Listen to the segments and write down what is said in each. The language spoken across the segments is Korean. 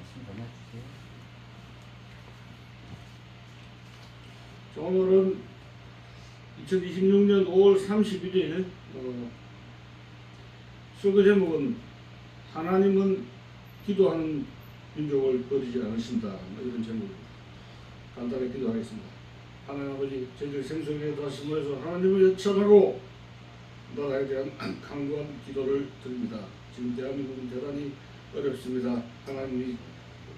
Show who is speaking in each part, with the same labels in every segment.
Speaker 1: 말씀 전해주세요.
Speaker 2: 오늘은 2026년 5월 31일 설교 제목은 하나님은 기도하는 민족을 버리지 않으신다, 이런 제목으로 간단히 기도하겠습니다. 하나님 아버지, 저희들 생속에 다시 모여서 하나님을 찬양하고 나라에 대한 강구한 기도를 드립니다. 지금 대한민국은 대단히 어렵습니다. 하나님이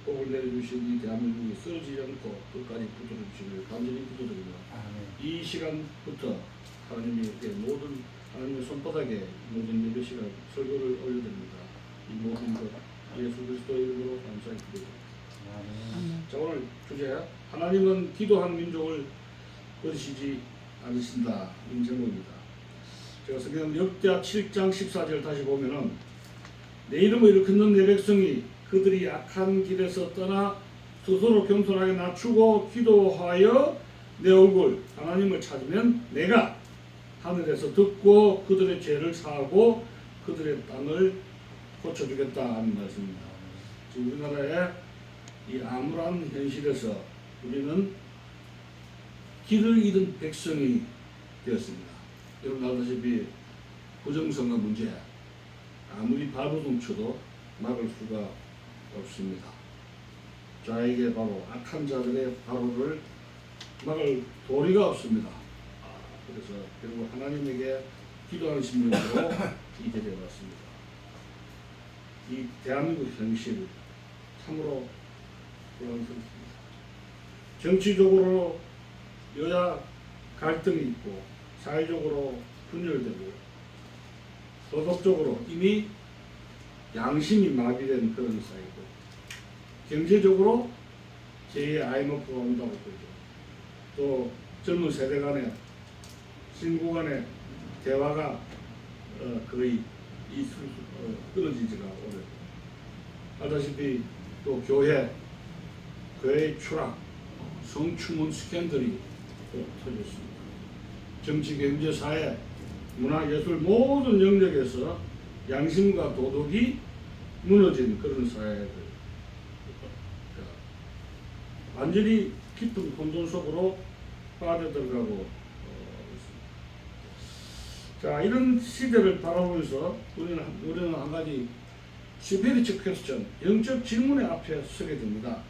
Speaker 2: 복을 내려주신 이 대한민국이 쓰러지지 않고 끝까지 붙들어주시길 간절히 기도드립니다. 이 시간부터 하나님께 모든 하나님의 손바닥에 모든 예배 시간 설교를 올려드립니다. 이 모든 것 예수 그리스도의 이름으로 감사히 기도드립니다. 자, 오늘 주제, 하나님은 기도하는 민족을 버리시지 않으신다, 이 제목입니다. 제가 성경 역대하 7장 14절 다시 보면은, 내 이름을 일컫는 내 백성이 그들이 악한 길에서 떠나 스스로 겸손하게 낮추고 기도하여 내 얼굴 하나님을 찾으면 내가 하늘에서 듣고 그들의 죄를 사하고 그들의 땅을 고쳐주겠다 하는 말씀입니다. 지금 우리나라의 이 암울한 현실에서 우리는 길을 잃은 백성이 되었습니다. 여러분 알다시피 부정선거 문제, 아무리 발버둥 쳐도 막을 수가 없습니다. 자에게 바로 악한 자들의 발호를 막을 도리가 없습니다. 그래서 결국 하나님에게 기도하는 심령으로 이 자리에 왔습니다. 이 대한민국 현실 참으로 불안스럽습니다. 정치적으로 여야 갈등이 있고, 사회적으로 분열되고, 도덕적으로 이미 양심이 마비된 그런 사회고, 경제적으로 제2의 IMF가 온다고 그러죠. 또 젊은 세대 간의 친구 간의 대화가 거의 끊어지지가 오래. 알다시피 또 교회의 추락, 성추문 스캔들이 터졌습니다. 정치, 경제, 사회, 문화, 예술 모든 영역에서 양심과 도덕이 무너진 그런 사회들, 완전히 깊은 혼돈 속으로 빠져들어가고 있습니다. 자, 이런 시대를 바라보면서 우리는 한 가지 스피리추 퀘스천, 영적 질문의 앞에 서게 됩니다.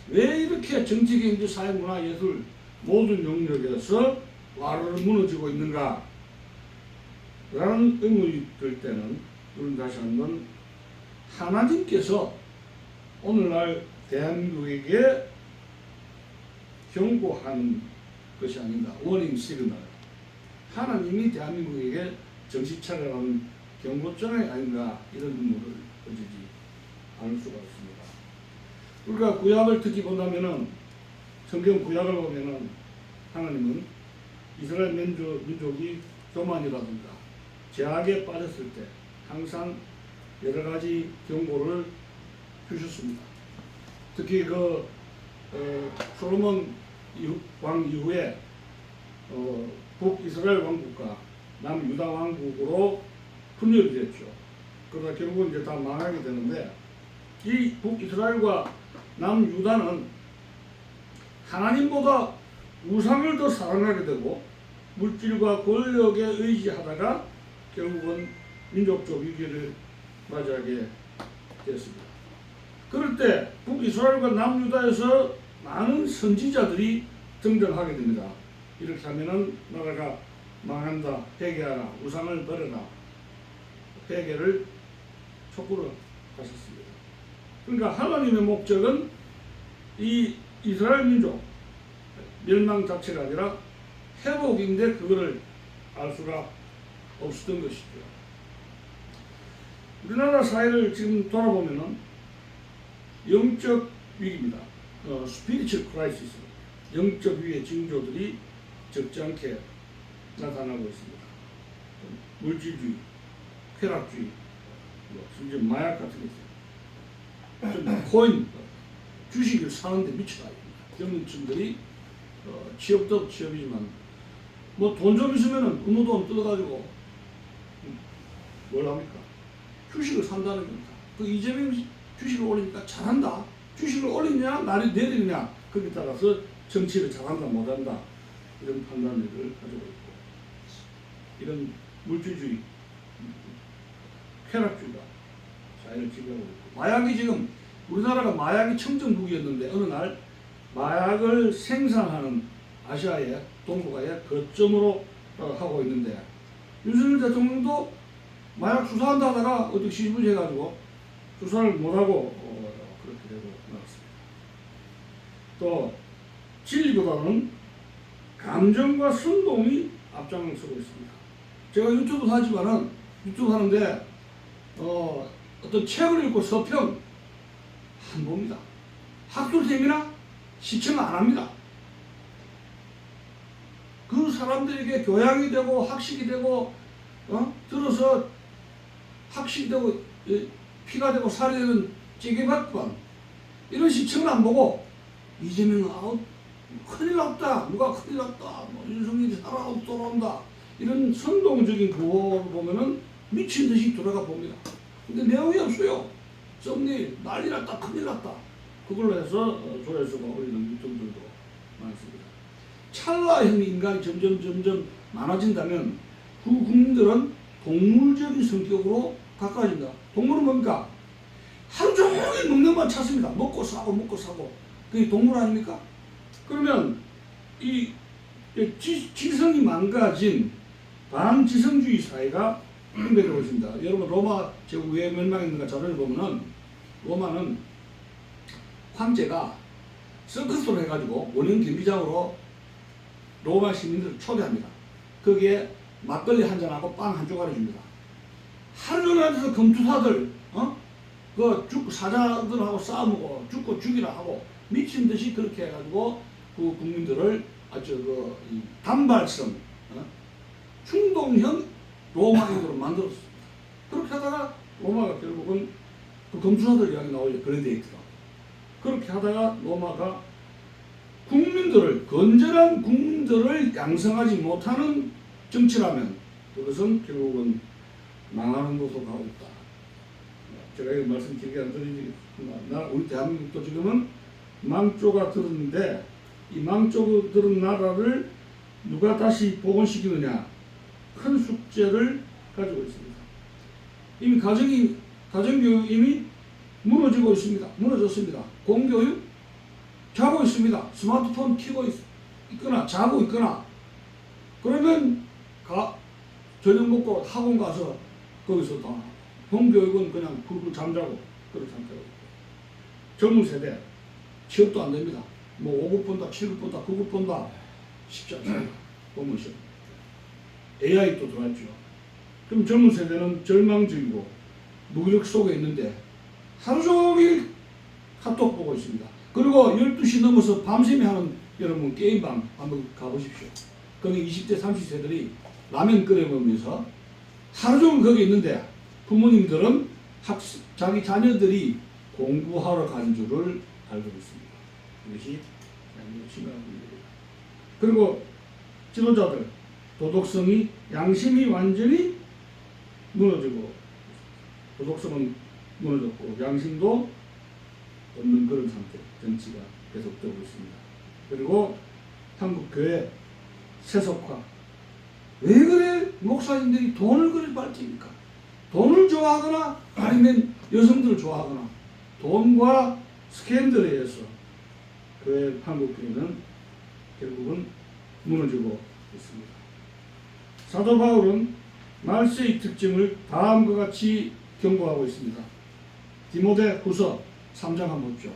Speaker 2: 왜 이렇게 정치, 경제, 사회, 문화, 예술 모든 영역에서 와르르 무너지고 있는가? 라는 의문이 들 때는 우리는 다시 한번 하나님께서 오늘날 대한민국에게 경고한 것이 아닌가, 워닝 시그널, 하나님이 대한민국에게 정신 차려라는 경고장이 아닌가, 이런 의문을 가지지 않을 수가 없습니다. 우리가 구약을 특히 본다면은, 성경 구약을 보면은 하나님은 이스라엘 민족이 교만이라든가 죄악에 빠졌을 때 항상 여러 가지 경고를 주셨습니다. 특히 솔로몬 왕 이후에 북이스라엘 왕국과 남유다 왕국으로 분열이 됐죠. 그러다 결국은 이제 다 망하게 되는데, 이 북이스라엘과 남유다는 하나님보다 우상을 더 사랑하게 되고 물질과 권력에 의지하다가 결국은 민족적 위기를 맞이하게 됐습니다. 그럴 때 북이스라엘과 남유다에서 많은 선지자들이 등장하게 됩니다. 이렇게 하면은 나라가 망한다, 회개하라, 우상을 버려라, 회개를 촉구를 하셨습니다. 그러니까 하나님의 목적은 이 이스라엘 민족 멸망 자체가 아니라 회복인데, 그거를 알 수가 없었던 것이죠. 우리나라 사회를 지금 돌아보면은 영적 위기입니다. 스피리추얼 크라이시스, 영적 위기의 징조들이 적지 않게 나타나고 있습니다. 물질주의, 쾌락주의, 심지어 마약 같은 게 있어요. 코인, 주식을 사는데 미쳐가요. 젊은층들이 취업도 취업이지만 뭐 돈 좀 있으면은 의무돈 뜯어가지고 뭘 합니까? 주식을 산다는 겁니다. 그 이재명 주식을 올리니까 잘한다. 주식을 올리냐 내리느냐 거기에 따라서 정치를 잘한다 못한다 이런 판단력을 가지고 있고 이런 물질주의 쾌락주의가 사회를 지배하고 있고 마약이 지금 우리나라가 마약이 청정국이었는데 어느 날 마약을 생산하는 아시아의 동북아의 거점으로 하고 있는데 윤석열 대통령도 마약 수사한다 하다가 어떻게 시시부지 해가지고 수사를 못하고 그렇게 되고 나왔습니다. 또 진리보다는 감정과 선동이 앞장서고 있습니다. 제가 유튜브 하지만은 유튜브 하는데 어떤 책을 읽고 서평 안 봅니다. 학술세미나 시청 안 합니다. 그 사람들에게 교양이 되고 학식이 되고 들어서 학식이 되고 피가 되고 살이 되는 찌개밥관 이런 시청을 안 보고 이재명은 큰일 났다 누가 큰일 났다 윤석열이 살아오고 돌아온다 이런 선동적인 그걸 보면은 미친 듯이 들어가 봅니다. 근데 내용이 없어요. 썸네일 난리 났다 큰일 났다 그걸로 해서 조회수가 올리는 유튜브들도 많습니다. 찰나형 인간이 점점 많아진다면 그 국민들은 동물적인 성격으로 가까워진다. 동물은 뭡니까? 하루 종일 먹는 것만 찾습니다. 먹고 사고 그게 동물 아닙니까? 그러면 이 지성이 망가진 반지성주의 사회가 형성되고 있습니다. 여러분 로마 제국 왜 멸망했는가 자료를 보면은 로마는 황제가 서커스로 해가지고 원형 경기장으로 로마 시민들을 초대합니다. 거기에 막걸리 한잔하고 빵 한 조각을 줍니다. 하루 종일 앉아서 검투사들 그 사자들하고 싸우고 죽고 죽이라 하고 미친 듯이 그렇게 해가지고 그 국민들을 아주 단발성 충동형 로마인으로 만들었습니다. 그렇게 하다가 로마가 결국은 그 검투사들 이야기 나오죠. 글래디에이터가. 그렇게 하다가 로마가 건전한 국민들을 양성하지 못하는 정치라면 그것은 결국은 망하는 곳으로 가고 있다. 제가 이 말씀 길게 안 드리지만 우리 대한민국도 지금은 망조가 들었는데 이 망조가 들은 나라를 누가 다시 복원시키느냐 큰 숙제를 가지고 있습니다. 이미 가정교육 이미 무너지고 있습니다. 무너졌습니다. 공교육 자고 있습니다. 스마트폰 켜고 있거나 자고 있거나 그러면 저녁 먹고 학원 가서 거기서 다 공교육은 그냥 굴굴 잠자고 그런 상태로 젊은 세대 취업도 안 됩니다. 뭐 5급 본다, 7급 본다, 9급 본다 쉽지 않습니다. 보면 시험. AI도 들어왔죠. 그럼 젊은 세대는 절망적이고 무기력 속에 있는데 하루 종일 카톡 보고 있습니다. 그리고 12시 넘어서 밤샘이 하는 여러분 게임방 한번 가보십시오. 거기 20대 30세들이 라면 끓여 먹으면서 하루 종일 거기 있는데 부모님들은 자기 자녀들이 공부하러 간 줄을 알고 있습니다. 이것이 심각한 문제입니다. 그리고 지도자들 도덕성이 양심이 완전히 무너지고 도덕성은 무너졌고 양심도 없는 그런 상태 정치가 계속되고 있습니다. 그리고 한국 교회 세속화 왜 그래 목사님들이 돈을 그리 발집니까? 돈을 좋아하거나 아니면 여성들을 좋아하거나 돈과 스캔들에 의해서 교회 한국 교회는 결국은 무너지고 있습니다. 사도 바울은 말세의 특징을 다음과 같이 경고하고 있습니다. 디모데 후서 3장 한번 보죠.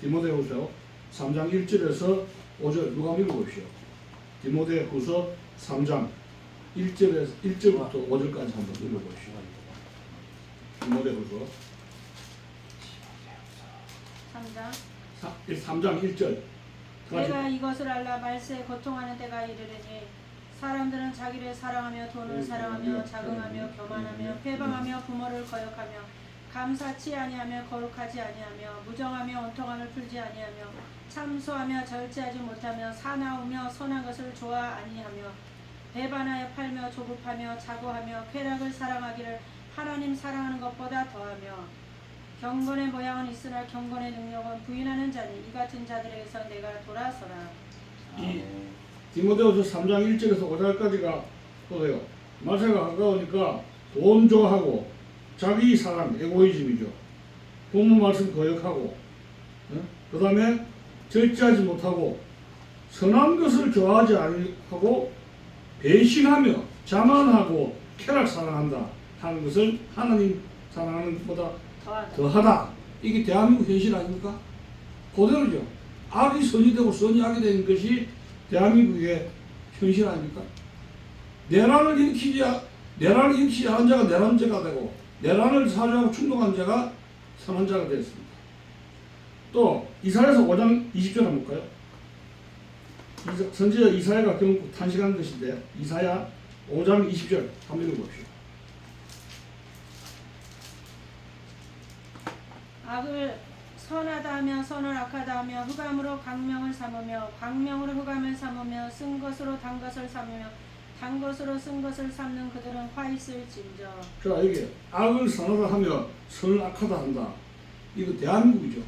Speaker 2: 디모데 후서 3장 1절에서 5절 누가 한번 읽어보십시오. 디모데 후서 3장 1절부터 5절까지 한번 읽어보십시오. 디모데 후서 3장 1절
Speaker 1: 내가 이것을 알라 말세에 고통하는 때가 이르르니 사람들은 자기를 사랑하며 돈을 사랑하며 자긍하며 교만하며 패방하며 부모를 거역하며 감사치 아니하며 거룩하지 아니하며 무정하며 온통함을 풀지 아니하며 참소하며 절제하지 못하며 사나우며 선한 것을 좋아 아니하며 배반하여 팔며 조급하며 자고하며 쾌락을 사랑하기를 하나님 사랑하는 것보다 더하며 경건의 모양은 있으나 경건의 능력은 부인하는 자니 이 같은 자들에게서 내가 돌아서라.
Speaker 2: 이 디모데후서 3장 1절에서 5절까지가 보세요. 말세가 가까우니까 돈 좋아하고 자기 사랑, 에고이즘이죠. 부모 말씀 거역하고, 그 다음에 절제하지 못하고 선한 것을 좋아하지 아니하고 배신하며 자만하고 쾌락 사랑한다 하는 것을 하나님 사랑하는 것보다 더하다. 이게 대한민국 현실 아닙니까? 그대로죠. 악이 선이 되고 선이 악이 되는 것이 대한민국의 현실 아닙니까? 내란을 일으키지 않은 자가 내란죄가 되고 내란을 사주하고 충동한 자가 선한 자가 되었습니다. 또 이사야서 5장 20절 한번 볼까요? 선지자 이사야가 결국 탄식한 것인데 이사야 5장 20절 한번 읽어봅시다.
Speaker 1: 악을 선하다 하며 선을 악하다 하며 흑암으로 광명을 삼으며 광명으로 흑암을 삼으며 쓴 것으로 단 것을 삼으며 단 것으로 쓴 것을 삼는 그들은 화 있을진저.
Speaker 2: 자, 여기 악을 선하다 하며 선을 악하다 한다. 이거 대한민국이죠.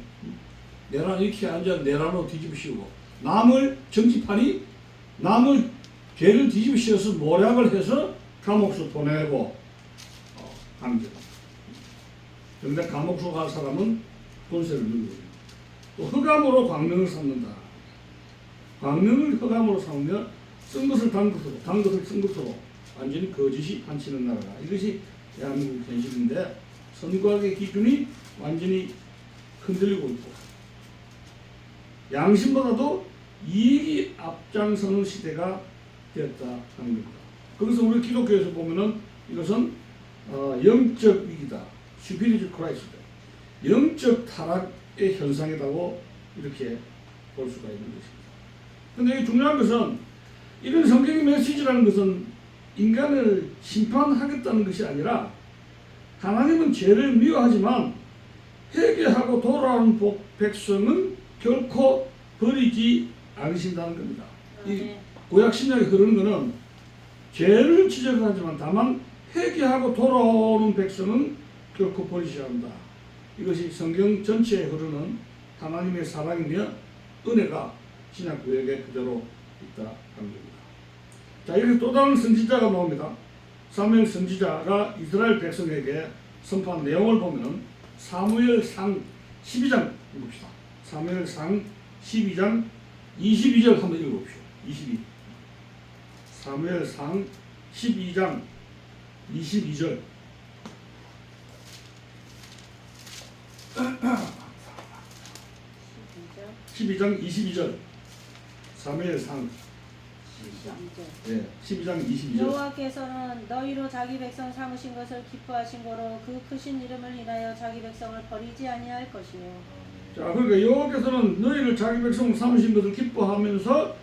Speaker 2: 내란 이렇게 앉아 내란으로 뒤집어 씌우고 남을 정치판이 남을 죄를 뒤집어 씌워서 모략을 해서 감옥수 보내고 하는 거죠. 그런데 감옥수 갈 사람은 돈세를 넣는 거죠. 또 흑암으로 광명을 삼는다. 광명을 흑암으로 삼으며 쓴 것을 단 것으로, 단 것을 쓴 것으로 완전히 거짓이 판치는 나라다. 이것이 대한민국 현실인데 선거학의 기준이 완전히 흔들리고 있고 양심보다도 이익이 앞장서는 시대가 되었다 하는 겁니다. 그래서 우리 기독교에서 보면은 이것은 영적 위기다. 스피리추얼 크라이시스다. 영적 타락의 현상이라고 이렇게 볼 수가 있는 것입니다. 그런데 중요한 것은 이런 성경의 메시지라는 것은 인간을 심판하겠다는 것이 아니라 하나님은 죄를 미워하지만 회개하고 돌아오는 백성은 결코 버리지 않으신다는 겁니다. 이 구약 신약에 흐르는 것은 죄를 지적하지만 다만 회개하고 돌아오는 백성은 결코 버리지 않는다. 이것이 성경 전체에 흐르는 하나님의 사랑이며 은혜가 신약 구약에 그대로 있다 하는 겁니다. 자, 여기 또 다른 선지자가 나옵니다. 사무엘 선지자가 이스라엘 백성에게 선포한 내용을 보면 사무엘상 12장 읽읍시다. 사무엘상 12장 22절 한번 읽어봅시다. 22. 사무엘상 12장 22절. (12장) 22절 사무엘상 12장 22절.
Speaker 1: 여호와께서는 너희로 자기 백성 삼으신 것을 기뻐하신 거로 그 크신 이름을 인하여 자기 백성을 버리지 아니할 것이요.
Speaker 2: 자, 그러니까 여호와께서는 너희를 자기 백성 삼으신 것을 기뻐하면서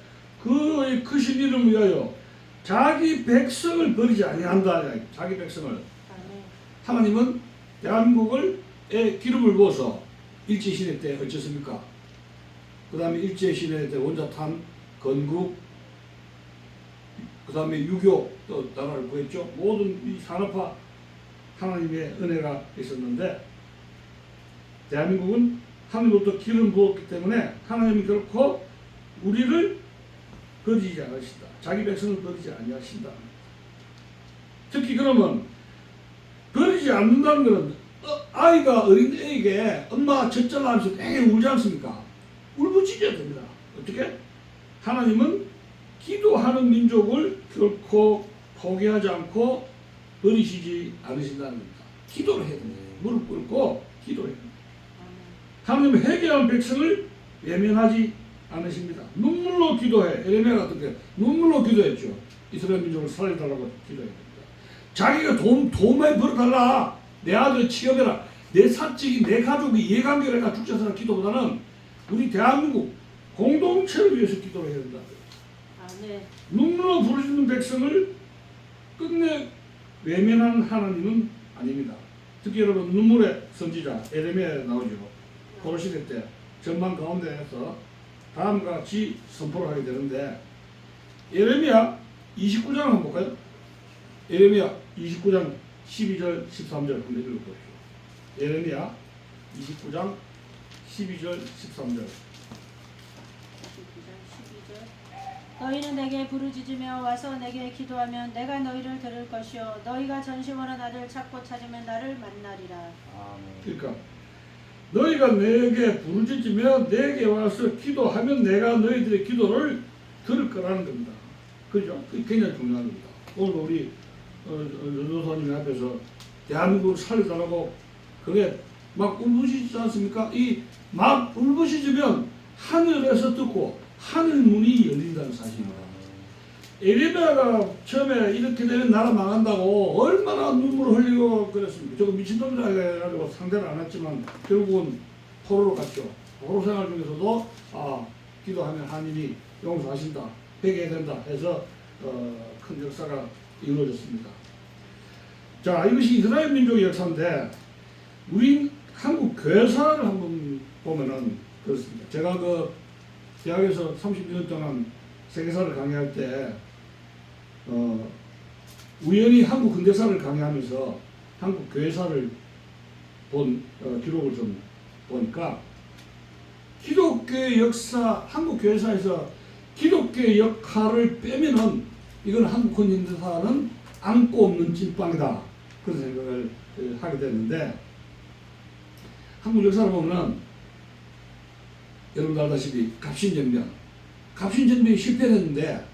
Speaker 2: 그의 크신 이름을 위하여 자기 백성을 버리지 아니한다. 자기 백성을.
Speaker 1: 아멘.
Speaker 2: 하나님은 대한민국을 기름을 부어서 일제시대 때 어쩌습니까? 그 다음에 일제시대 때 원자탄, 건국, 그 다음에 유교 또 나라를 구했죠. 모든 이 산업화 하나님의 은혜가 있었는데 대한민국은 하늘로부터 기름 부었기 때문에 하나님이 결코 우리를 버리지 않으신다. 자기 백성을 버리지 아니하신다. 특히 그러면 버리지 않는다는 것은 아이가 어린 애에게 엄마 젖잘라 하면서 되게 울지 않습니까? 울부짖어야 됩니다. 어떻게? 하나님은 기도하는 민족을 결코 포기하지 않고 버리시지 않으신다는 겁니다. 기도를 해야 됩니다. 무릎 꿇고 기도를 해야 됩니다. 하나님은 회개한 백성을 외면하지 않으십니다. 눈물로 기도해. 에레미야 같은 게 눈물로 기도했죠. 이스라엘 민족을 살려달라고 기도했습니다. 자기가 돈 많이 벌어달라. 내 아들 취업해라. 내 사적인 내 가족이 이해관계가 죽자서는 기도보다는 우리 대한민국 공동체를 위해서 기도를 해야 된다.
Speaker 1: 네.
Speaker 2: 눈물로 부르짖는 백성을 끝내 외면하는 하나님은 아닙니다. 특히 여러분 눈물의 선지자 에레미야에 나오죠. 고로시대 때 전망 가운데에서 다음과 같이 선포를 하게 되는데 에레미야 29장 한번 볼까요? 에레미야 29장 12절 13절 한번 읽어보십시오. 에레미야 29장 12절 13절.
Speaker 1: 12절. 너희는 내게 부르짖으며 와서 내게 기도하면 내가 너희를 들을 것이요 너희가 전심으로 나를 찾고 찾으면 나를 만나리라.
Speaker 2: 그러니까 너희가 내게 부르짖으며 내게 와서 기도하면 내가 너희들의 기도를 들을 거라는 겁니다. 그죠? 그게 굉장히 중요한 겁니다. 오늘 우리 전도사님 앞에서 대한민국을 살려달라고 그게 막 울부짖지 않습니까? 이 막 울부짖으면 하늘에서 듣고 하늘 문이 열린다는 사실입니다. 에리베아가 처음에 이렇게 되면 나라 망한다고 얼마나 눈물을 흘리고 그랬습니까? 저거 미친놈이라 해가지고 상대를 안 했지만 결국은 포로로 갔죠. 포로 생활 중에서도 기도하면 하나님이 용서하신다, 회개해야 된다 해서 큰 역사가 이루어졌습니다. 자, 이것이 이스라엘 민족의 역사인데 우리 한국 교회사를 한번 보면은 그렇습니다. 제가 그 대학에서 30년 동안 세계사를 강의할 때 우연히 한국 근대사를 강의하면서 한국 교회사를 본 기록을 좀 보니까 기독교의 역사, 한국 교회사에서 기독교의 역할을 빼면은 이건 한국 근대사는 안고 없는 찐빵이다. 그런 생각을 하게 됐는데 한국 역사를 보면은 여러분도 알다시피 갑신전면이 실패했는데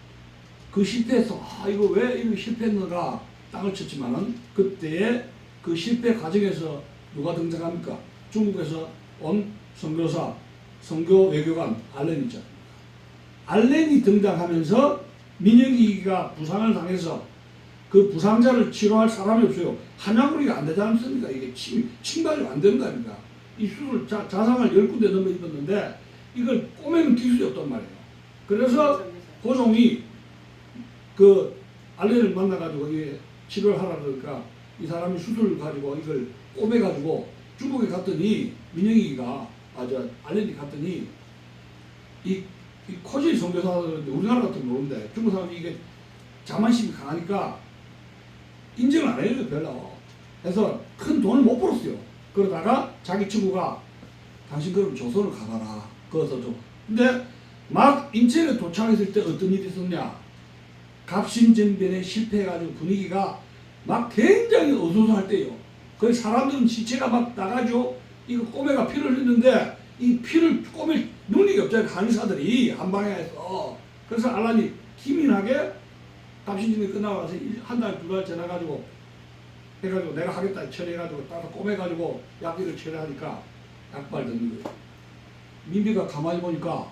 Speaker 2: 그 실패해서 이거 왜 이거 실패했는가 땅을 쳤지만은 그때의 그 실패 과정에서 누가 등장합니까? 중국에서 온 선교사, 선교 외교관 알렌 있죠. 알렌이 등장하면서 민영이가 부상을 당해서 그 부상자를 치료할 사람이 없어요. 한약으로가 안 되지 않습니까? 이게 침발이 안 되는 거 아닙니까? 이 수술 자상을 10군데 넘어 입었는데 이걸 꼬매는 기술이 없단 말이에요. 그래서 고종이 그 알렌을 만나가지고 이게 치료를 하라 그러니까 이 사람이 수술을 가지고 이걸 꼬매가지고 중국에 갔더니 민영이가 알렌이 갔더니 이 코질 선교사들인데 우리나라 같은 모르는데 중국 사람이 이게 자만심이 강하니까 인정을 안 해요 별로. 그래서 큰 돈을 못 벌었어요. 그러다가 자기 친구가 당신 그럼 조선을 가봐라. 거기서 좀. 근데 막 인천에 도착했을 때 어떤 일이 있었냐. 갑신전변에 실패해가지고 분위기가 막 굉장히 어수선할 때요. 그 사람들은 시체가 막 나가죠. 이거 꼬매가 피를 흘리는데 이 피를 꼬맬 능력이 없잖아요. 간사들이 한방에 해서. 그래서 알란이 기민하게 갑신전변이 끝나고 나서 한 달, 두 달 지나가지고 해가지고 내가 하겠다 처리해가지고 따로 꼬매가지고 약비를 처리하니까 약발 듣는 거예요. 민비가 가만히 보니까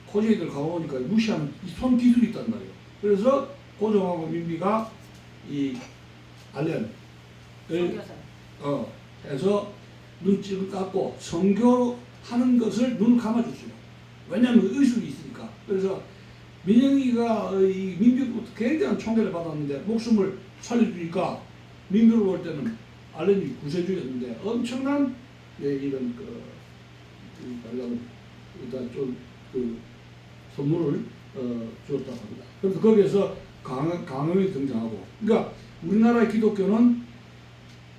Speaker 2: 고종이들 가만히 보니까 무시하는 이 손 기술이 있단 말이에요. 그래서 고종하고 민비가 이 알렌을 해서 눈치를 깎고 선교하는 것을 눈을 감아줬어요. 왜냐하면 의술이 있으니까. 그래서 민영이가 이 민비로부터 굉장한 총애를 받았는데 목숨을 살려주니까 민비로 볼 때는 알렌이 구세주였는데 엄청난 이런 일단 좀 선물을 주었다고 합니다. 그래서 거기에서 강음이 등장하고, 그러니까 우리나라의 기독교는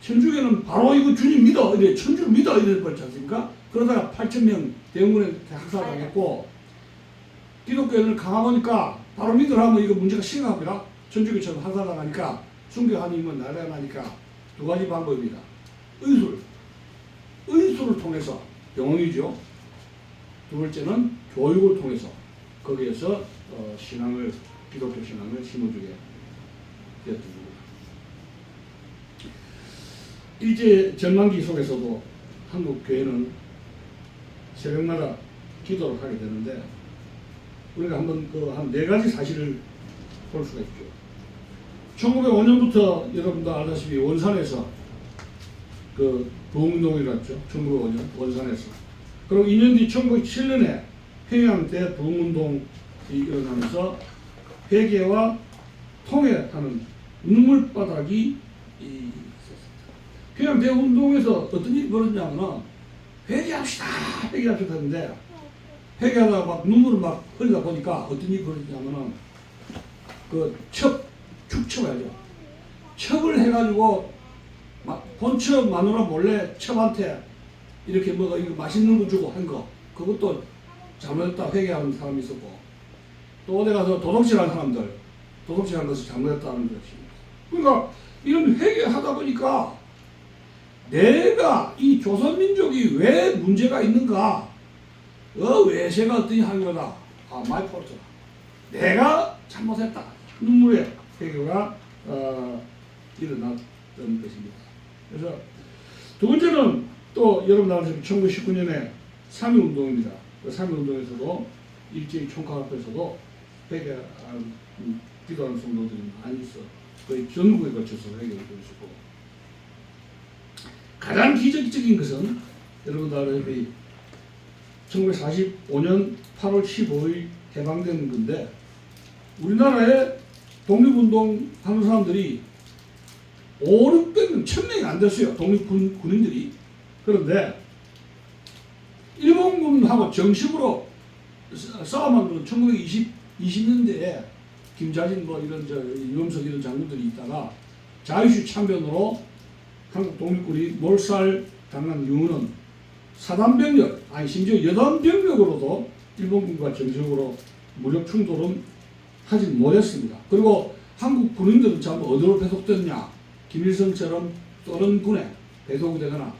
Speaker 2: 천주교는 바로 이거 주님 믿어, 이래 천주를 믿어 이래 버렸지 않습니까? 그러다가 8,000명 대원군에 학살당했고, 기독교를 강화하니까 바로 믿으라면 이거 문제가 심각합니다. 천주교처럼 학살당하니까 순교하니면 나라가 나니까 두 가지 방법입니다. 의술을 통해서 병원이죠. 두 번째는 교육을 통해서 거기에서 기독교 신앙을 심어주게 되었습니다. 일제 전망기 속에서도 한국 교회는 새벽마다 기도를 하게 되는데 우리가 한번 한 4가지 사실을 볼 수가 있죠. 1905년부터 여러분도 알다시피 원산에서 부흥운동이 일어났죠. 1905년 원산에서. 그리고 2년 뒤 1907년에 평양대 부흥운동이 일어나면서 회개와 통회하는 눈물바닥이 있었습니다. 평양대 운동에서 어떤 일이 벌어졌냐면 회개합시다 하는데 회개하다가 막 눈물을 막 흘리다 보니까 어떤 일이 벌어졌냐면은 축첩하죠. 첩을 해가지고 본첩 마누라 몰래 첩한테 이렇게 뭐가 이거 맛있는 거 주고 한 거 그것도 잘못했다 회개하는 사람이 있었고 또 어디 가서 도둑질한 사람들 도둑질한 것을 잘못했다는 것이 그러니까 이런 회개하다 보니까 내가 이 조선민족이 왜 문제가 있는가 외세가 어떠니 하기보다 my fault 내가 잘못했다 눈물의 회개가 일어났던 것입니다. 그래서 두 번째는 또 여러분 아시는 1919년에 3.1운동입니다. 그 3.1운동에서도 일제히 총칼 앞에서도 회개한 기도하는 성도들이 많이 있어 거의 전국에 걸쳐서 회개를 보여주고 가장 기적적인 것은 여러분들 알다시피 1945년 8월 15일 개방된 건데 우리나라에 독립운동 하는 사람들이 5,600명, 1,000명이 안 됐어요. 독립군인들이. 그런데 일본군하고 정식으로 싸움한 건 1920년대에 김자진 뭐 이런 유엄석 이런 장군들이 있다가 자유시 참변으로 한국 독립군이 몰살당한 이유는 사단병력, 아니 심지어 여단병력으로도 일본군과 정식으로 무력 충돌은 하지 못했습니다. 그리고 한국 군인들은 전부 어디로 배속됐냐? 김일성처럼 소련군에 배속이 되거나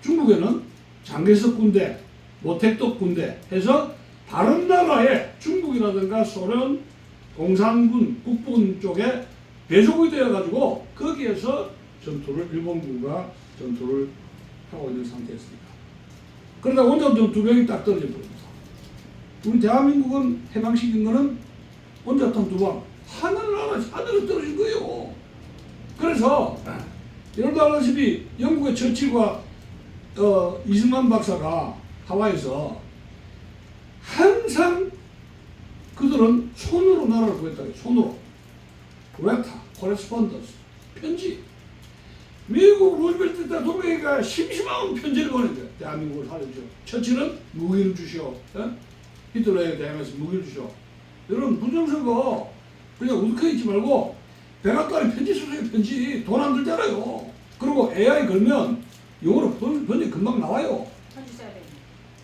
Speaker 2: 중국에는 장개석 군대, 모택덕 군대 해서 다른 나라의 중국이라든가 소련 공산군, 국군 쪽에 배속이 되어가지고 거기에서 일본군과 전투를 하고 있는 상태였습니다. 그러다 원자탄 두 병이 딱 떨어져 버립니다. 우리 대한민국은 해방시킨 거는 원자탄 두 방, 하늘로 떨어진 거예요. 그래서 여러분도 알다시피 영국의 처칠과 이승만 박사가 하와이에서 항상 그들은 손으로 나라를 구했다. 손으로. 레터, 코레스폰던스, 편지. 미국 루즈벨트 대통령이가 심심하면 편지를 보내줘요. 대한민국을 살려줘. 처칠은 무기를 주시오. 히틀러에 대항해서 무기를 주시오. 여러분 부정선거 그냥 우습게 있지 말고 백악관에 편지 쓰세요. 편지. 돈 안 들잖아요. 그리고 AI 걸면 영어로 번역 금방 나와요.
Speaker 1: 편지 써야 돼.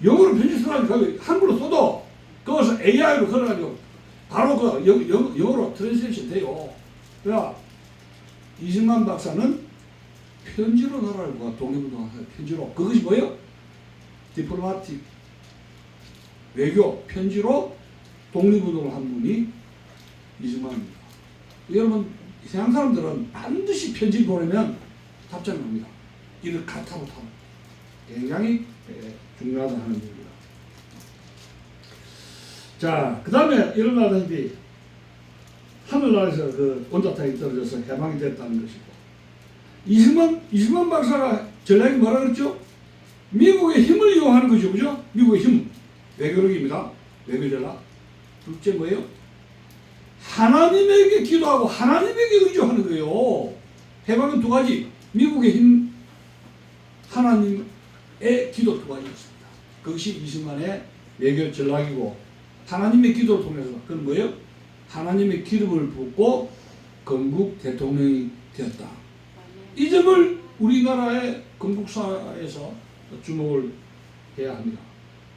Speaker 2: 영어로 편지 쓰라니까 한글로 써도 그것을 AI로 걸어가지고 바로 그 영어로 트랜스레이션 돼요. 그러니까 이승만 박사는 편지로 나라를 독립운동하세요. 편지로. 그것이 뭐예요? 디플로마틱 외교 편지로 독립운동을 한 분이 이승만입니다. 여러분 서양 사람들은 반드시 편지를 보내면 답장을 합니다. 이를 카타로 타고 굉장히 중요하다는 얘기입니다. 자, 그 다음에 일어나다시피 하늘나라에서 그 원자탄이 떨어져서 해방이 됐다는 것이고 이승만 박사가 전략이 뭐라 그랬죠? 미국의 힘을 이용하는 거죠. 그죠? 미국의 힘. 외교력입니다. 외교 전략. 둘째 뭐예요? 하나님에게 기도하고 하나님에게 의존하는 거예요. 해방은 두 가지. 미국의 힘, 하나님의 기도 두 가지였습니다. 그것이 이승만의 외교 전략이고 하나님의 기도를 통해서 그건 뭐예요? 하나님의 기름을 붓고 건국 대통령이 되었다. 이 점을 우리나라의 건국사에서 주목을 해야 합니다.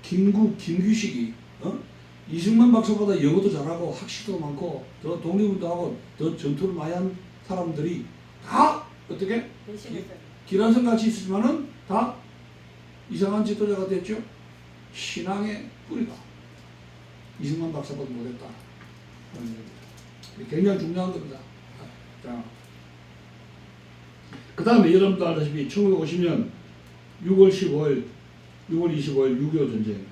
Speaker 2: 김규식이 이승만 박사보다 영어도 잘하고 학식도 많고 더 독립운동하고 더 전투를 많이 한 사람들이 다 어떻게 기란성 같이 있었지만은 다 이상한 지도자가 됐죠. 신앙의 뿌리가 이승만 박사보다 못했다. 굉장히 중요한 겁니다. 자, 그 다음에 여러분도 알다시피 1950년 6월 25일 6.25 전쟁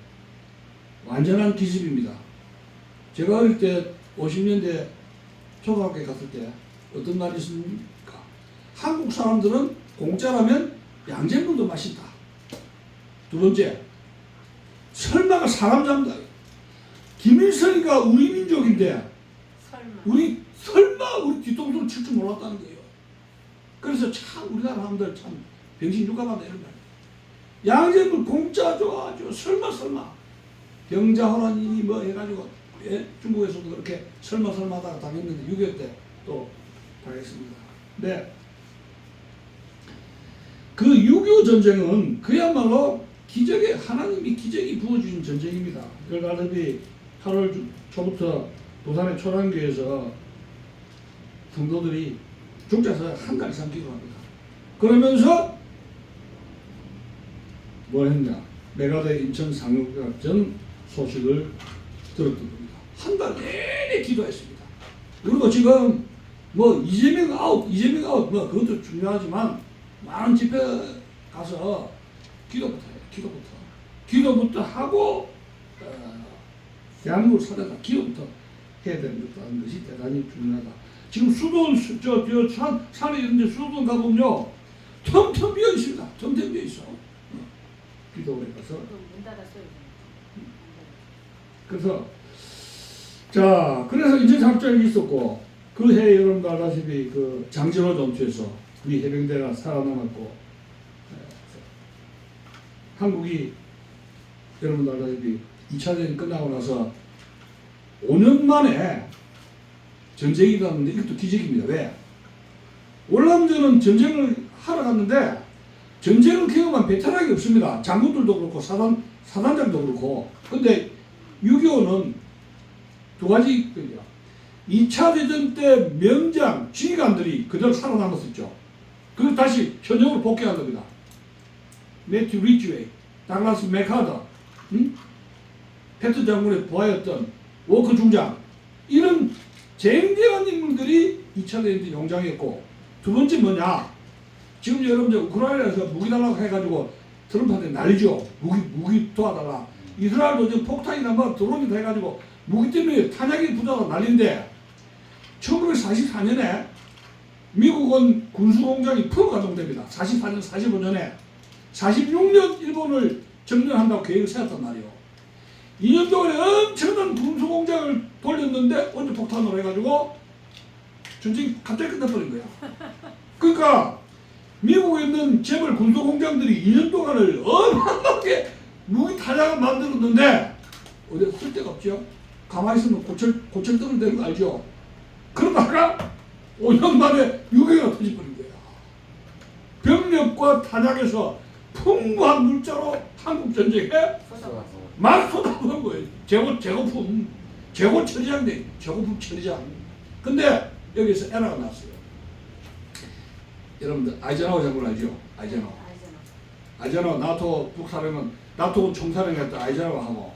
Speaker 2: 완전한 기습입니다. 제가 어릴 때 50년대 초등학교에 갔을 때 어떤 날이 있습니까? 한국 사람들은 공짜라면 양재물도 맛있다. 두 번째, 설마가 사람 잡는다. 김일성이가 우리 민족인데 설마 우리 뒤통수를 칠 줄 몰랐다는 거예요. 그래서 참 우리나라 사람들 참 병신 육가마다 이런 말. 양재물 공짜 좋아하죠. 설마 병자호란이 뭐 해가지고 중국에서도 그렇게 설마 하다가 당했는데 6.25 때 또 당했습니다. 네. 그 6.25 전쟁은 그야말로 기적의 하나님이 기적이 부어주신 전쟁입니다. 그걸 알다시피 8월 초부터 부산의 초량교에서 성도들이 죽자서 한 달 이상 기도합니다. 그러면서 뭘 했냐? 메가더 인천 상륙작전 소식을 들었던 겁니다. 한 달 내내 기도했습니다. 그리고 지금 뭐 이재명 아웃 뭐 그것도 중요하지만 많은 집회 가서 기도부터 해요. 기도부터 하고 대한민국을 살아가 기도부터 해야 되는 것이 대단히 중요하다. 지금 수도원 산에 있는데 수도원 가보면요 텅텅 비어 있습니다. 텅텅 비어 있어. 기도원에 가서.
Speaker 1: 문 닫았어요.
Speaker 2: 그래서 그래서 인천작전이 있었고 그 해에 여러분도 알다시피 그 장진호 전투에서 우리 해병대가 살아남았고 한국이 여러분도 알다시피 2차 대전이 끝나고 나서 5년 만에 전쟁이 일어났는데 이것도 기적입니다. 왜? 월남전은 전쟁을 하러 갔는데 전쟁을 경험한 베테랑이 없습니다. 장군들도 그렇고 사단장도 그렇고. 근데 6.25는 두 가지 있거든요. 2차 대전 때 명장 지휘관들이 그대로 살아남았었죠. 그걸 다시 현역으로 복귀한 겁니다. 매튜 리치웨이, 다글라스 맥하더, 패트 장군의 부하였던 워커 중장, 이런 쟁쟁한 인물들이 2차 대전 때 용장했고, 두 번째 뭐냐? 지금 여러분들 우크라이나에서 무기 달라고 해가지고 트럼프한테 난리죠. 무기 도와달라. 이스라엘도 지금 폭탄이나 뭐 드론이 해가지고 무기 때문에 탄약이 부자가 난리인데 1944년에 미국은 군수공장이 푸 가동됩니다. 44년, 45년에 46년 일본을 점령한다고 계획을 세웠단 말이에요. 2년 동안에 엄청난 군수공장을 돌렸는데 언제 폭탄으로 해가지고 전쟁이 갑자기 끝나버린 거야. 그러니까 미국에 있는 재벌 군수공장들이 2년 동안을 어마어마하게 무기 탄약을 만들었는데 어디 쓸 데가 없죠. 가만히 있으면 고철떡을 되는 거 알죠. 그러다가 5년 만에 6.25가 터져버린 거야. 병력과 탄약에서 풍부한 물자로 한국 전쟁에 막 쏟아부은 거예요. 재고품 처리장인데 재고품 처리장. 근데 여기서 에러가 났어요. 여러분들 아이젠하워 장군 알죠? 아이젠하워 나토 북사령은 나토 총사령했던 아이젠하워하고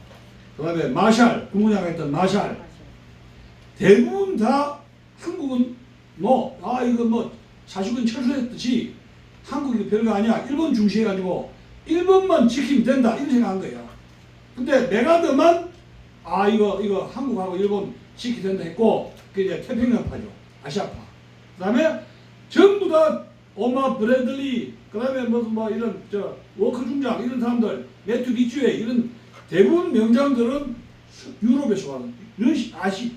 Speaker 2: 그 다음에 마샬 국무장관했던 마샬 대부분 다 한국은 이거 사실은 철수했듯이 한국이 별거 아니야. 일본 중시해가지고 일본만 지키면 된다 이런 생각한 거예요. 근데 메가더만 이거 한국하고 일본 지키면 된다 했고 그게 이제 태평양파죠. 아시아파. 그 다음에 전부 다 오마 브래들리 그 다음에 이런 워커 중장 이런 사람들 매튜 리치웨이 이런 대부분 명장들은 유럽에서 와는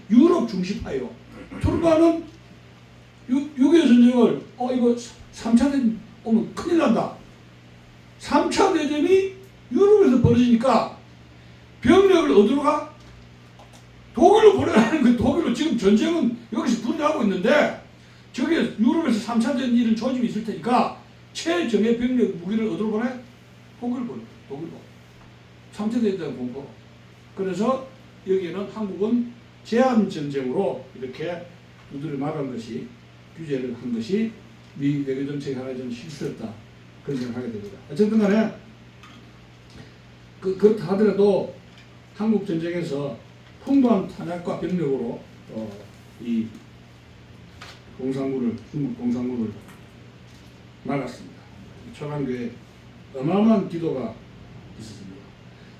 Speaker 2: 유럽 중시파예요. 트루만은 6.25 전쟁을 이거 3차 대전 오면 큰일 난다. 3차 대전이 유럽에서 벌어지니까 병력을 어디로 가? 독일로 보내라는 거예요. 독일로 지금 전쟁은 여기서 분리하고 있는데 저게 유럽에서 3차 대전 이런 조짐이 있을 테니까 최정예 병력 무기를 어디로 보내? 독일로 보내. 독일로. 3차 대전 공포. 그래서 여기에는 한국은 제한 전쟁으로 이렇게 두드려 막은 것이 규제를 한 것이 미 외교 정책의 하나의 좀 실수였다. 그런 생각을 하게 됩니다. 어쨌든 간에 그렇다 하더라도 한국 전쟁에서 풍부한 탄약과 병력으로 이 중국 공산군을 막았습니다. 초강교에 어마어마한 기도가 있었습니다.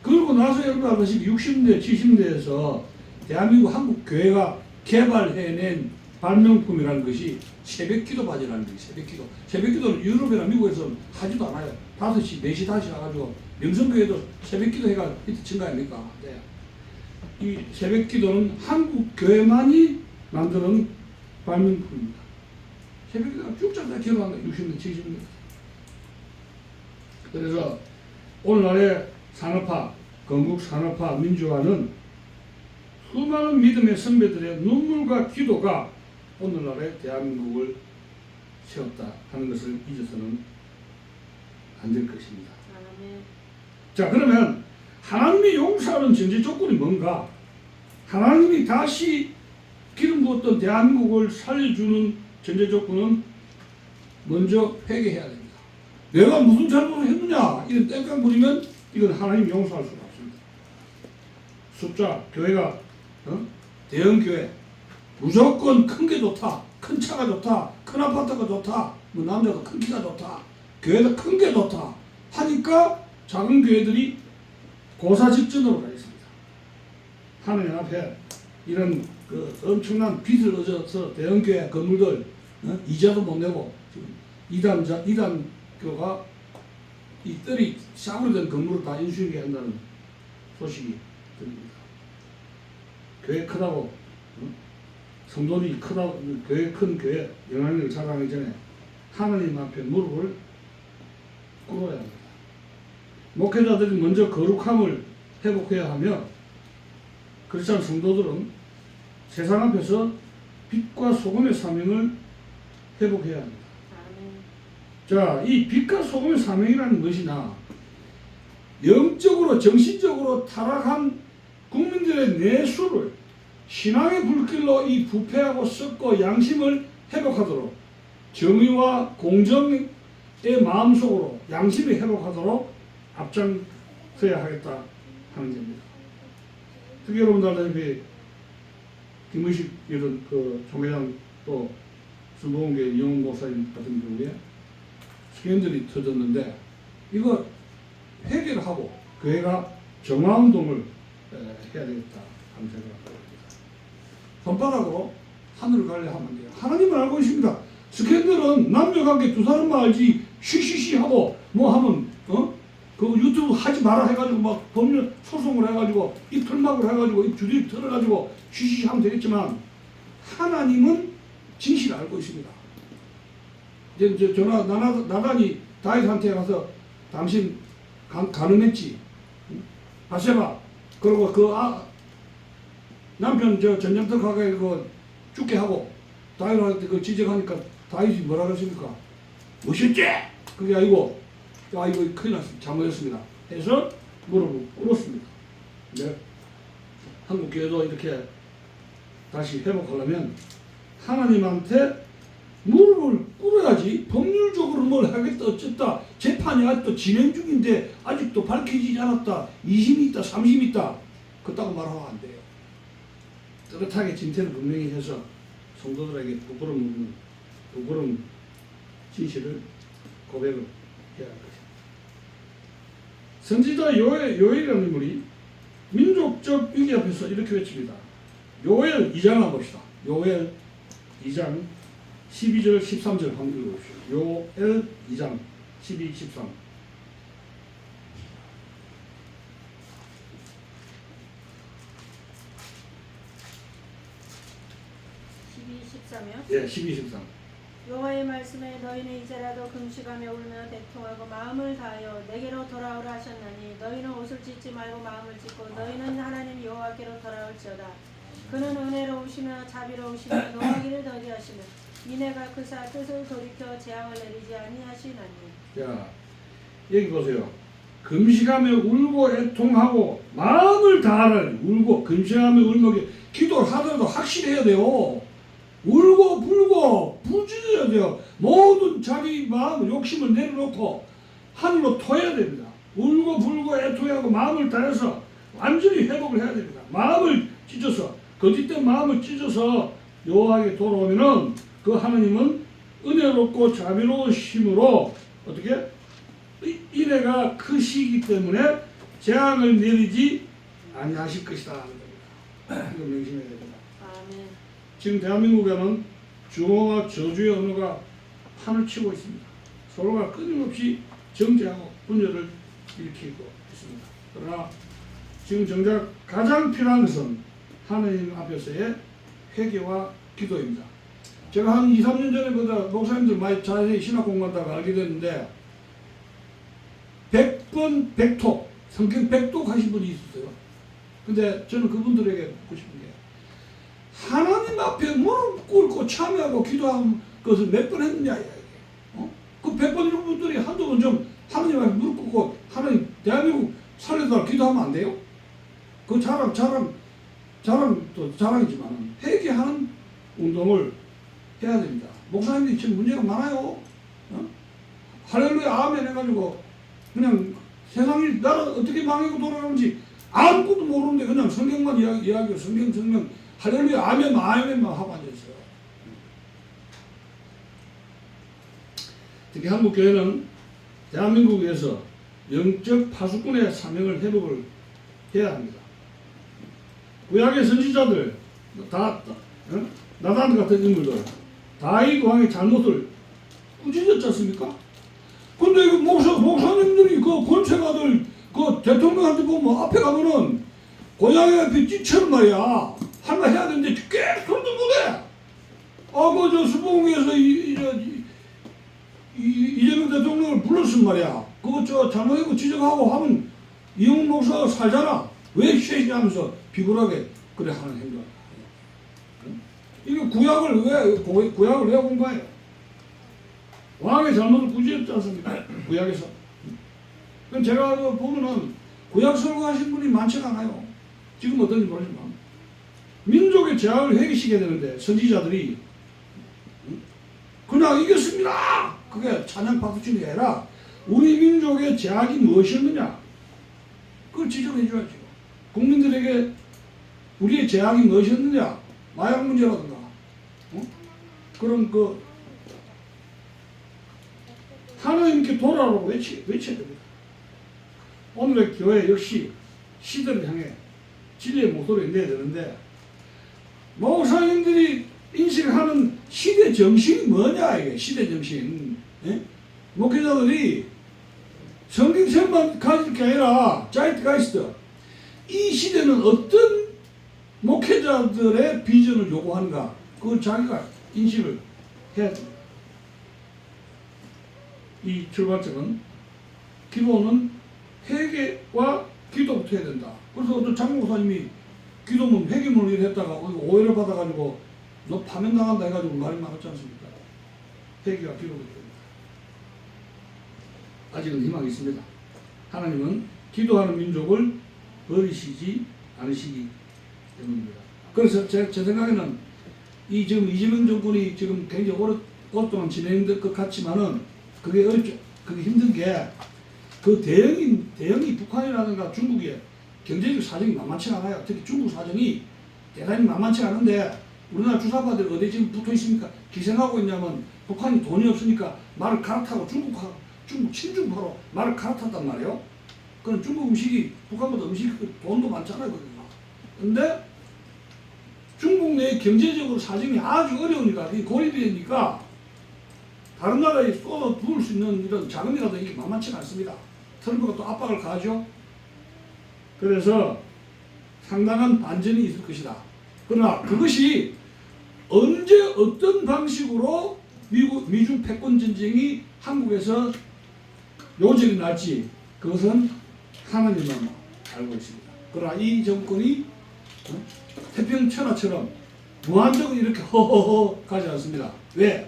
Speaker 2: 그리고 나서 여러분 아시다시피 60대, 70대에서 대한민국 한국 교회가 개발해낸 발명품이라는 것이 새벽기도 바지라는 거예요. 새벽기도. 새벽기도는 유럽이나 미국에서 하지도 않아요. 5시, 4시, 5시 와가지고 명성교회도 새벽기도 해가 히트 친 거 아닙니까? 네. 이 새벽기도는 한국 교회만이 만드는 발명품입니다. 새벽기도가 쭉 자다 기억한 거예요. 60년, 70년. 그래서 오늘날의 산업화, 건국 산업화 민주화는 수많은 믿음의 선배들의 눈물과 기도가 오늘날의 대한민국을 세웠다 하는 것을 잊어서는 안 될 것입니다. 자, 그러면 하나님이 용서하는 전제 조건이 뭔가? 하나님이 다시 기름 부었던 대한민국을 살려주는 전제 조건은 먼저 회개해야 됩니다. 내가 무슨 잘못을 했느냐 이런 땡깡 부리면 이건 하나님 용서할 수가 없습니다. 숫자 교회가 대형 교회 무조건 큰 게 좋다, 큰 차가 좋다, 큰 아파트가 좋다, 뭐 남자도 큰 키가 좋다, 교회도 큰 게 좋다 하니까 작은 교회들이 고사직전으로 가 있습니다. 하나님 앞에 이런 그 엄청난 빚을 얻어서 대형 교회 건물들 이자도 못 내고 지금 이단교가 이 뜰이 샤브로 된 건물을 다 인수인계 한다는 소식이 들립니다. 교회 크다고 성도들이 크다고 교회 큰 교회 영향력을 자랑하기 전에 하나님 앞에 무릎을 꿇어야 합니다. 목회자들이 먼저 거룩함을 회복해야 하며 그렇지 않은 성도들은 세상 앞에서 빛과 소금의 사명을 회복해야 합니다. 자, 이 빛과 소금의 사명이라는 것이나 영적으로 정신적으로 타락한 국민들의 내수를 신앙의 불길로 이 부패하고 썩고 양심을 회복하도록 정의와 공정의 마음속으로 양심이 회복하도록 앞장서야 하겠다 하는 겁니다. 특히 여러분들 알다시피 김의식 이런 그 총회장 또 순복음교회 이용훈 목사님 같은 경우에 스캔들이 터졌는데 이거 회개를 하고 교회가 정화운동을 해야 되겠다 하는 생각을 합니다. 손바닥으로 하늘을 가려 하면 안 돼요. 하나님은 알고 있습니다. 스캔들은 남녀관계 두 사람만 알지 쉬쉬쉬 하고 뭐 하면 그 유튜브 하지 마라 해가지고 막 법률 소송을 해가지고 입 털막을 해가지고 입 주둥이 털어가지고 쉬쉬쉬 하면 되겠지만 하나님은 진실을 알고 있습니다. 이제 전화 나단이 다윗한테 가서 당신 가늠했지 바세바 그리고 남편 전쟁터 가게 죽게 하고 다윗한테 그 지적하니까 다윗이 뭐라 그랬습니까? 무엇이었지? 그게 아니고 이거 큰일 났습니다. 잘못했습니다. 해서 무릎을 꿇었습니다. 네. 한국 교회도 이렇게 다시 회복하려면 하나님한테 무릎을 꿇어야지 법률적으로 뭘 하겠다 어쨌다 재판이 아직도 진행 중인데 아직도 밝혀지지 않았다 2심이 있다 3심이 있다 그렇다고 말하면 안 돼요. 떳떳하게 진퇴를 분명히 해서 성도들에게 부끄러운 진실을 고백을 해야 할 것입니다. 선지자 요엘이라는 인물이 민족적 위기 앞에서 이렇게 외칩니다. 요엘 2장 한번 봅시다. 요엘 2장 12절 13절 한번 읽어보십시오. 요엘 2장 12, 13
Speaker 1: 13이요?
Speaker 2: 예, 12, 13
Speaker 1: 여호와의 말씀에 너희는 이제라도 금식하며 울며 대통하고 마음을 다하여 내게로 돌아오라 하셨나니 너희는 옷을 찢지 말고 마음을 찢고 너희는 하나님 여호와께로 돌아올지어다. 그는 은혜로우시며 자비로우시며 노하기를 더디하시며 이내가 그사 뜻을 돌이켜 재앙을 내리지 아니하시나니.
Speaker 2: 자, 여기 보세요. 금식하며 울고 애통하고 마음을 다하라. 울고 금식하며 울며 기도를 하더라도 확실히 해야 돼요. 울고 불고 부지해야 돼요. 모든 자기 마음 욕심을 내려놓고 하늘로 토해야 됩니다. 울고 불고 애통하고 마음을 다해서 완전히 회복을 해야 됩니다. 마음을 찢어서 거짓된 마음을 찢어서 여호와에게 돌아오면은 그 하나님은 은혜롭고 자비로우심으로 어떻게 인애가 크시기 때문에 재앙을 내리지 아니하실 것이다 하는 겁니다. 이거 명심해야 됩니다.
Speaker 1: 아멘.
Speaker 2: 지금 대한민국에는 주어와 저주의 언어가 판을 치고 있습니다. 서로가 끊임없이 정죄하고 분열을 일으키고 있습니다. 그러나 지금 정작 가장 필요한 것은 하나님 앞에서의 회개와 기도입니다. 제가 한 2, 3년 전에 목사님들 많이 자세히 신학 공부한다고 알게 됐는데 100번 100톡 성경 100톡 하신 분이 있었어요. 근데 저는 그분들에게 묻고 싶은 게 하나님 앞에 무릎 꿇고 참여하고 기도한 것을 몇 번 했느냐 이게. 그 100번 이런 분들이 한두 번 좀 하나님 앞에 무릎 꿇고 하나님 대한민국 살려달라 기도하면 안 돼요? 그 자랑도 자랑이지만 회개하는 운동을 해야 됩니다. 목사님들이 지금 문제가 많아요. 어? 할렐루야 아멘 해가지고 그냥 세상이 나라 어떻게 망하고 돌아가는지 아무것도 모르는데 그냥 성경만 이야기하고 성경 할렐루야 아멘만 하고 앉아있어요. 특히 한국교회는 대한민국에서 영적 파수꾼의 사명을 회복을 해야 합니다. 구약의 선지자들 나단 같은 인물들 다윗 왕의 잘못을 꾸짖었지 않습니까? 근데 그 목사님들이 그 권세가들 그 대통령한테 보면 앞에 가면은 고양이 앞에 찌처럼 말이야 할 말 해야 되는데 계속 손도 못해. 저 수봉에서 이재명 대통령을 불렀단 말이야. 그거 잘못하고 지적하고 하면 이용훈 목사가 살잖아. 왜 쉐이냐 하면서 비굴하게 그래 하는 행동. 이게 구약을 왜 공부해요? 왕의 잘못을 꾸짖었지 않습니까? 구약에서. 그럼 제가 보면은 구약 설교하신 분이 많지가 않아요. 지금 어떤지 모르지만 민족의 죄악을 회개시켜야 되는데 선지자들이 그냥 이겼습니다. 그게 찬양 박수 치는 게 아니라 우리 민족의 죄악이 무엇이었느냐 그걸 지적해 줘야죠. 국민들에게 우리의 죄악이 무엇이었느냐 마약 문제라든가 그런 하나님께 돌아오라고 외쳐야 됩니다. 오늘의 교회 역시 시대를 향해 진리의 목소리를 내야 되는데 목사님들이 인식하는 시대 정신이 뭐냐 이게 시대 정신. 목회자들이 성경책만 가질 게 아니라 자이트가이스트 이 시대는 어떤 목회자들의 비전을 요구하는가 그걸 자기가 인식을 해야 됩니다. 이 출발점은 기도는 회개와 기도부터 해야 된다. 그래서 어떤 장목사님이 기도문 회개문을 했다가 오해를 받아가지고 너 파면당한다 해가지고 말이 많았지 않습니까? 회개와 기도부터 해야 된다. 아직은 희망이 있습니다. 하나님은 기도하는 민족을 버리시지 않으시기 때문입니다. 그래서 제 생각에는 지금 이재명 정권이 지금 굉장히 오랫동안 진행될 것 같지만은 그게 어렵죠. 그게 힘든 게 그 대형이 북한이라든가 중국의 경제적 사정이 만만치 않아요. 특히 중국 사정이 대단히 만만치 않은데 우리나라 주사파들 어디 지금 붙어 있습니까? 기생하고 있냐면 북한이 돈이 없으니까 말을 갈아타고 중국 친중파로 말을 갈아탔단 말이에요. 그럼 중국 음식이 북한보다 돈도 많잖아요. 근데 중국 내 경제적으로 사정이 아주 어려우니까 고립되니까 다른 나라에 쏟아 부을 수 있는 이런 자금이라도 이게 만만치 않습니다. 트럼프가 또 압박을 가하죠. 그래서 상당한 반전이 있을 것이다. 그러나 그것이 언제 어떤 방식으로 미중 패권 전쟁이 한국에서 요절이 날지 그것은 하나님만 알고 있습니다. 그러나 이 정권이 태평천하처럼 무한적으로 이렇게 허허허 가지 않습니다. 왜?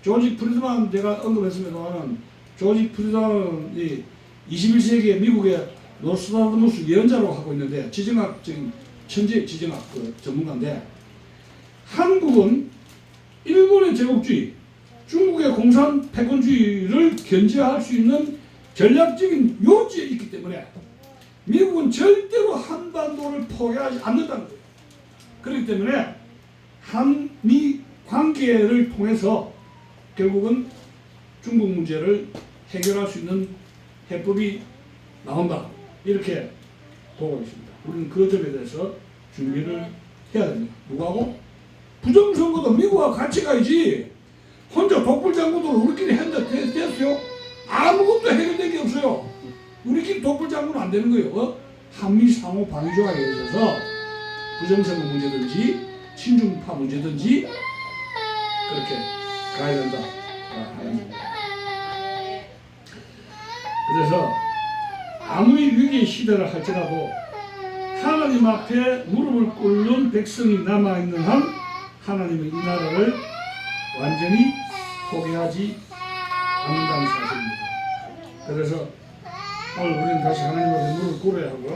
Speaker 2: 조지 프리드만 제가 언급했습니다만 조지 프리드만이 21세기의 미국의 노스트라다무스 예언자로 하고 있는데 지정학적인 천재 지정학 전문가인데 한국은 일본의 제국주의, 중국의 공산 패권주의를 견제할 수 있는 전략적인 요지에 있기 때문에 미국은 절대로 한반도를 포기하지 않는다는 거예요. 그렇기 때문에 한미 관계를 통해서 결국은 중국 문제를 해결할 수 있는 해법이 나온다. 이렇게 보고 있습니다. 우리는 그 점에 대해서 준비를 해야 됩니다. 누구하고? 부정선거도 미국과 같이 가야지. 혼자 독불장군으로 우리끼리 했는데 됐어요? 아무것도 해결된 게 없어요. 우리끼리 독불장군은 안 되는 거예요. 한미 상호 방위 조약에 있어서 부정선거 문제든지 친중파 문제든지 그렇게 가야 된다. 그래서 아무리 위기의 시대를 할지라도 하나님 앞에 무릎을 꿇는 백성이 남아있는 한 하나님은 이 나라를 완전히 포기하지 않는다는 사실입니다. 그래서 오늘 우리는 다시 하나님 앞에 무릎 꿇어야 하고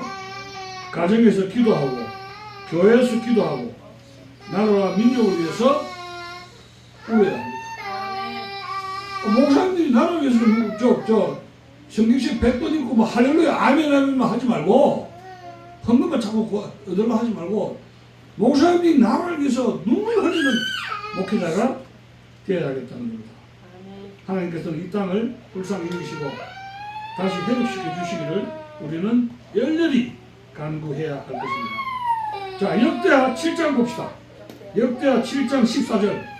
Speaker 2: 가정에서 기도하고 교회에서 기도하고 나라와 민족을 위해서 울어야 합니다. 목사님들이 나라를 위해서 성경책 100번 읽고 뭐 할렐루야 아멘 아멘만 하지 말고 헌금만 자꾸 얻으려 하지 말고 목사님들이 나라를 위해서 눈물 흘리는 목회자가 되어야겠다는 겁니다. 하나님께서는 이 땅을 불쌍히 여기시고 다시 회복시켜 주시기를 우리는 열렬히 간구해야 할 것입니다. 자, 역대하 7장 봅시다. 역대하 7장 14절.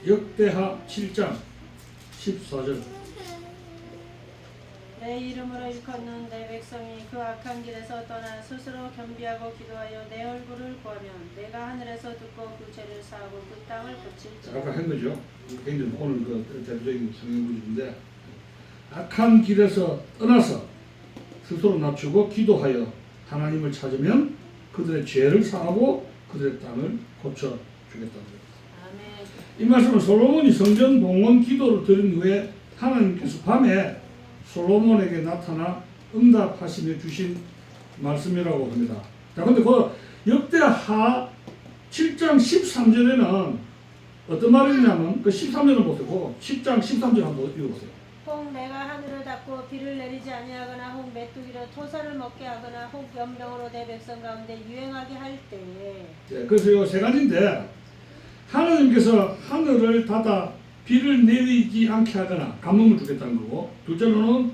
Speaker 2: 역대하 7장 14절.
Speaker 1: 내 이름으로 일컫는 내 백성이 그 악한 길에서 떠나 스스로 겸비하고 기도하여 내 얼굴을 구하면 내가 하늘에서 듣고 그 죄를 사하고 그 땅을 고칠지어다.
Speaker 2: 아까 한 거죠. 굉장히 오늘 그 대표적인 성경 구절인데 악한 길에서 떠나서 스스로 낮추고 기도하여 하나님을 찾으면 그들의 죄를 사하고 그들의 땅을 고쳐 주겠다는 거예요. 이 말씀은 솔로몬이 성전 봉헌 기도를 드린 후에 하나님께서 밤에 솔로몬에게 나타나 응답하시며 주신 말씀이라고 합니다. 자, 근데 그 역대하 7장 13절에는 어떤 말이 있냐면 그 13절을 보세요. 10장 13절 한번 읽어보세요.
Speaker 1: 혹 내가 하늘을 닫고 비를 내리지 아니하거나 혹 메뚜기로 토사를 먹게 하거나 혹 연병으로 내 백성 가운데 유행하게 할 때에.
Speaker 2: 네, 그래서 이 세 가지인데 하나님께서 하늘을 닫아 비를 내리지 않게 하거나 가뭄을 주겠다는 거고, 둘째로는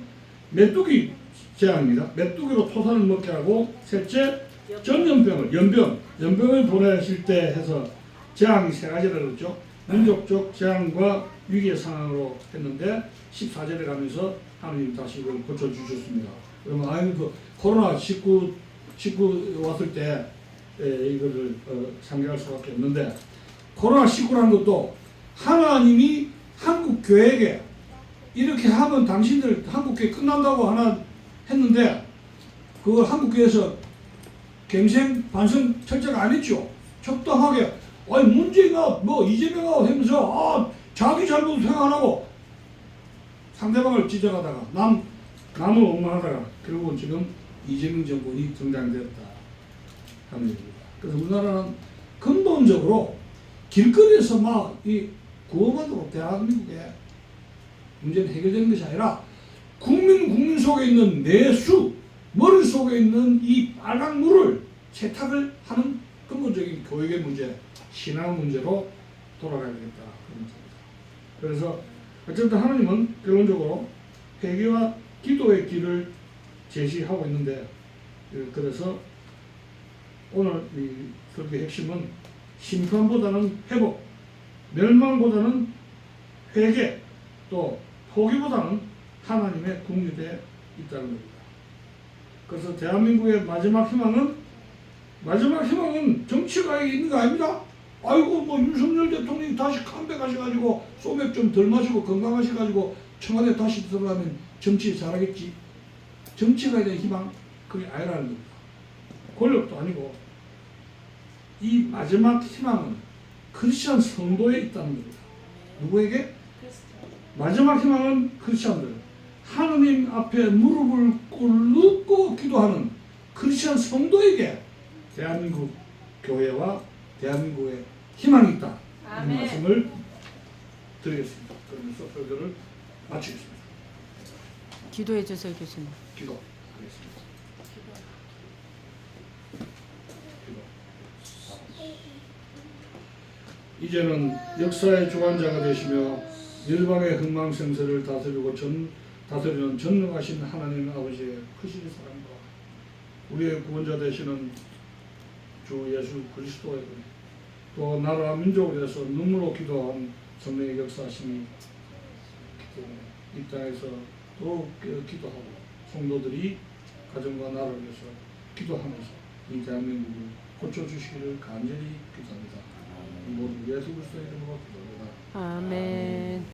Speaker 2: 메뚜기 재앙입니다. 메뚜기로 토산을 먹게 하고, 셋째 연병을 보내실 때 해서 재앙이 세 가지라고 그랬죠. 민족적 재앙과 위기의 상황으로 했는데 14절에 가면서 하나님 다시 이걸 고쳐주셨습니다. 그러면 그 코로나19 왔을 때 이거를 상기할 수밖에 없는데, 코로나19라는 것도 하나님이 한국 교회에게 이렇게 하면 당신들 한국 교회 끝난다고 하나 했는데 그걸 한국 교회에서 갱생 반성 철저가 안 했죠. 적당하게 문재인가 뭐 이재명하고 하면서 자기 잘못 생각 안 하고 상대방을 지적하다가 남을 원망하다가 결국은 지금 이재명 정권이 등장되었다 하는 얘기입니다. 그래서 우리나라는 근본적으로 길거리에서 막 이 구호만으로 대한민국의 문제는 해결되는 것이 아니라 국민 속에 있는 내수, 머릿속에 있는 이 빨간 물을 세탁을 하는 근본적인 교육의 문제, 신앙 문제로 돌아가야 되겠다. 그런 문제입니다. 그래서 어쨌든 하나님은 결론적으로 회개와 기도의 길을 제시하고 있는데, 그래서 오늘 이 설교의 핵심은 심판보다는 회복, 멸망보다는 회개, 또 포기보다는 하나님의 국립에 있다는 겁니다. 그래서 대한민국의 마지막 희망은 정치가에 있는 거 아닙니다. 윤석열 대통령이 다시 컴백하셔가지고 소맥 좀 덜 마시고 건강하셔가지고 청와대 다시 들어가면 정치 잘하겠지. 정치가에 대한 희망, 그게 아니라는 겁니다. 권력도 아니고 이 마지막 희망은 크리스천 성도에 있다는 겁니다. 누구에게? 마지막 희망은 크리스천들, 하느님 앞에 무릎을 꿇고 기도하는 크리스천 성도에게 대한민국 교회와 대한민국의 희망이 있다. 이 말씀을 드리겠습니다. 그러면서 설교를 마치겠습니다.
Speaker 3: 기도해 주세요, 교수님.
Speaker 2: 기도하겠습니다. 이제는 역사의 주관자가 되시며 열방의 흥망성쇠를 다스리는 전능하신 하나님 아버지의 크신 사랑과 우리의 구원자 되시는 주 예수 그리스도의 은혜, 또 나라와 민족을 위해서 눈물로 기도한 성령의 역사하심이 있기 때문에 이 땅에서 더욱 기도하고 성도들이 가정과 나라를 위해서 기도하면서 이 대한민국을 고쳐주시기를 간절히 기도합니다. 모든 예수 그리스도의 이름으로 기도합니다.
Speaker 3: 아멘.